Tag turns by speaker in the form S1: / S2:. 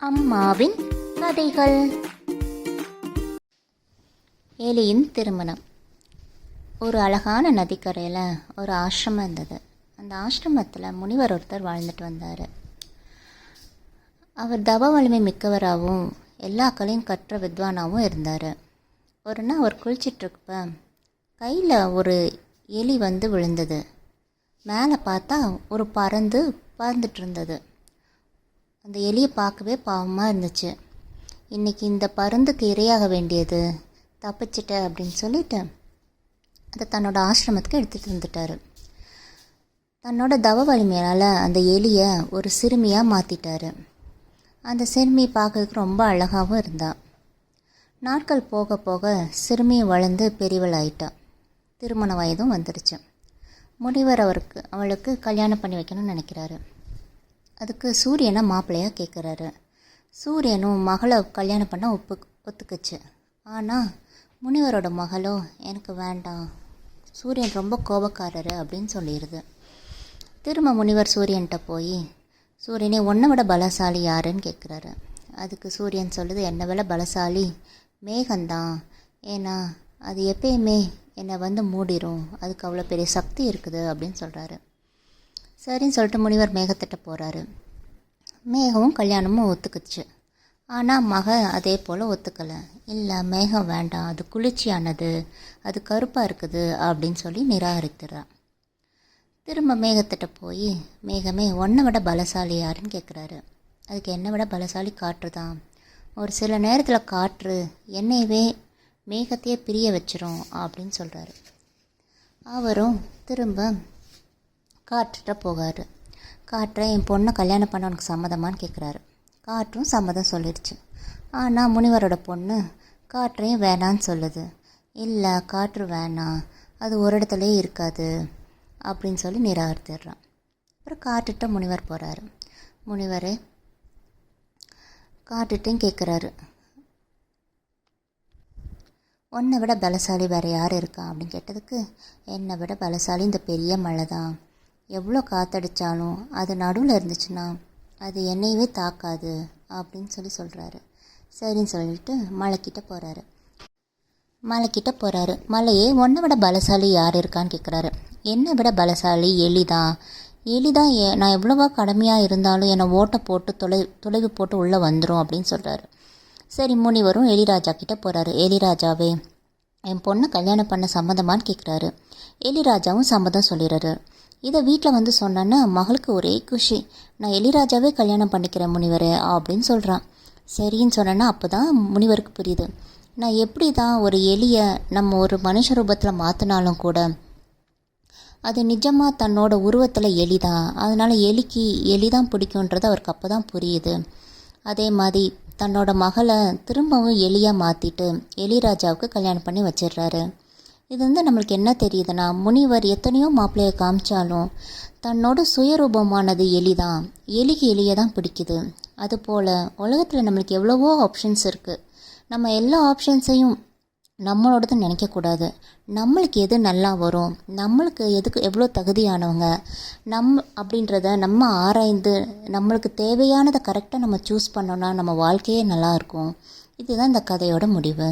S1: அம்மாவின் கதைகள். எலியின் திருமணம். ஒரு அழகான நதிக்கரையில் ஒரு ஆசிரமம் இருந்தது. அந்த ஆசிரமத்தில் முனிவர் ஒருத்தர் வாழ்ந்துட்டு வந்தார். அவர் தவ வலிமை மிக்கவராகவும் எல்லா கலையும் கற்ற வித்வானாகவும் இருந்தார். ஒரு நாள் அவர் குளிச்சிட்ருக்கப்ப கையில் ஒரு எலி வந்து விழுந்தது. மேலே பார்த்தா ஒரு பறந்துட்டு இருந்தது. அந்த எலியை பார்க்கவே பாவமாக இருந்துச்சு. இன்றைக்கி இந்த பருந்துக்கு இரையாக வேண்டியது, தப்பிச்சிட்ட அப்படின்னு சொல்லிட்டு அதை தன்னோட ஆசிரமத்துக்கு எடுத்துகிட்டு வந்துட்டார். தன்னோட தவ வலிமையால் அந்த எலியை ஒரு சிறுமியாக மாற்றிட்டார். அந்த சிறுமி பார்க்கறதுக்கு ரொம்ப அழகாகவும் இருந்தாள். நாட்கள் போக போக சிறுமியை வளர்ந்து பெரியவளாயிட்டா. திருமண வயதும் வந்துருச்சு. முனிவர் அவளுக்கு கல்யாணம் பண்ணி வைக்கணும்னு நினைக்கிறாரு. அதுக்கு சூரியனை மாப்பிள்ளையாக கேட்குறாரு. சூரியனும் மகளை கல்யாணம் பண்ண ஒத்துக்குச்சு. ஆனால் முனிவரோட மகளோ எனக்கு வேண்டாம், சூரியன் ரொம்ப கோபக்காரரு அப்படின்னு சொல்லிடுது. திரும்ப முனிவர் சூரியன்கிட்ட போய், சூரியனே உன்னை விட பலசாலி யாருன்னு கேட்குறாரு. அதுக்கு சூரியன் சொல்லுது, என்னை விட பலசாலி மேகந்தான். ஏன்னா அது எப்பயுமே என்னை வந்து மூடிடும், அதுக்கு அவ்வளோ பெரிய சக்தி இருக்குது அப்படின்னு சொல்கிறாரு. சரின்னு சொல்லிட்டு முனிவர் மேகத்திட்ட போகிறாரு. மேகமும் கல்யாணமும் ஒத்துக்குச்சு. ஆனால் அதே போல் ஒத்துக்கலை. இல்லை, மேகம் வேண்டாம், அது குளிர்ச்சியானது, அது கருப்பாக இருக்குது அப்படின்னு சொல்லி நிராகரித்துறான். திரும்ப மேகத்திட்ட போய், மேகமே உன்னை விட பலசாலி யாருன்னு கேட்குறாரு. அதுக்கு என்னை விட பலசாலி காற்று தான். ஒரு சில நேரத்தில் காற்று என்னையவே மேகத்தையே பிரிய வச்சிரும் அப்படின்னு சொல்கிறாரு. அவரும் திரும்ப காற்றுட்ட போகாரு. காற்றை என் பொண்ணை கல்யாணம் பண்ண உனக்கு சம்மதமானு கேட்குறாரு. காற்றும் சம்மதம் சொல்லிடுச்சு. ஆனால் முனிவரோட பொண்ணு காற்றையும் வேணான்னு சொல்லுது. இல்லை, காற்று வேணாம், அது ஒரு இடத்துலையே இருக்காது அப்படின்னு சொல்லி நிராகரித்துடுறான். அப்புறம் காற்றுட்ட முனிவர் போகிறாரு. முனிவரே காற்றுட்டையும் கேட்குறாரு, உன்னை விட பலசாலி வேறு யார் இருக்கா அப்படின்னு கேட்டதுக்கு, என்னை விட பலசாலி இந்த பெரிய மழை தான். எவ்வளோ காற்றடிச்சாலும் அது நடுவில் இருந்துச்சுன்னா அது என்னையவே தாக்காது அப்படின்னு சொல்கிறாரு. சரின்னு சொல்லிட்டு மலைக்கிட்ட போகிறாரு. மலையே உன்னை விட பலசாலி யார் இருக்கான்னு கேட்குறாரு. என்னை விட பலசாலி எலிதான். நான் எவ்வளவோ கடமையாக இருந்தாலும் என்னை ஓட்டை போட்டு தொலைவு போட்டு உள்ளே வந்துடும் அப்படின்னு சொல்கிறாரு. சரி, முனிவரும் எலிராஜா கிட்டே போகிறாரு. எலிராஜாவே, என் பொண்ணை கல்யாணம் பண்ண சம்மதமானு கேட்குறாரு. எலிராஜாவும் சம்மதம் சொல்லிடுறாரு. இதை வீட்டில் வந்து சொன்னேன்னா மகளுக்கு ஒரே குஷி. நான் எலிராஜாவே கல்யாணம் பண்ணிக்கிறேன் முனிவரே அப்படின்னு சொல்கிறான். சரின்னு சொன்னேன்னா அப்போ தான் முனிவருக்கு புரியுது, நான் எப்படி தான் ஒரு எலியை நம்ம ஒரு மனுஷ ரூபத்தில் மாற்றினாலும் கூட அது நிஜமாக தன்னோட உருவத்தில் எலி தான். அதனால் எலிக்கு எலி தான் பிடிக்குன்றது அவருக்கு அப்போ தான் புரியுது. அதே மாதிரி தன்னோட மகளை திரும்பவும் எலியாக மாற்றிட்டு எலிராஜாவுக்கு கல்யாணம் பண்ணி வச்சிடுறாரு. இது வந்து நம்மளுக்கு என்ன தெரியுதுன்னா, முனிவர் எத்தனையோ மாப்பிள்ளையை காமிச்சாலும் தன்னோட சுயரூபமானது எலி தான். எலிக்கு எலியை தான் பிடிக்குது. அதுபோல் உலகத்தில் நம்மளுக்கு எவ்வளவோ ஆப்ஷன்ஸ் இருக்குது. நம்ம எல்லா ஆப்ஷன்ஸையும் நம்மளோடது நினைக்கக்கூடாது. நம்மளுக்கு எது நல்லா வரும், நம்மளுக்கு எதுக்கு எவ்வளோ தகுதியானவங்க அப்படின்றத நம்ம ஆராய்ந்து நம்மளுக்கு தேவையானதை கரெக்டாக நம்ம சூஸ் பண்ணோன்னா நம்ம வாழ்க்கையே நல்லாயிருக்கும். இதுதான் இந்த கதையோட முடிவு.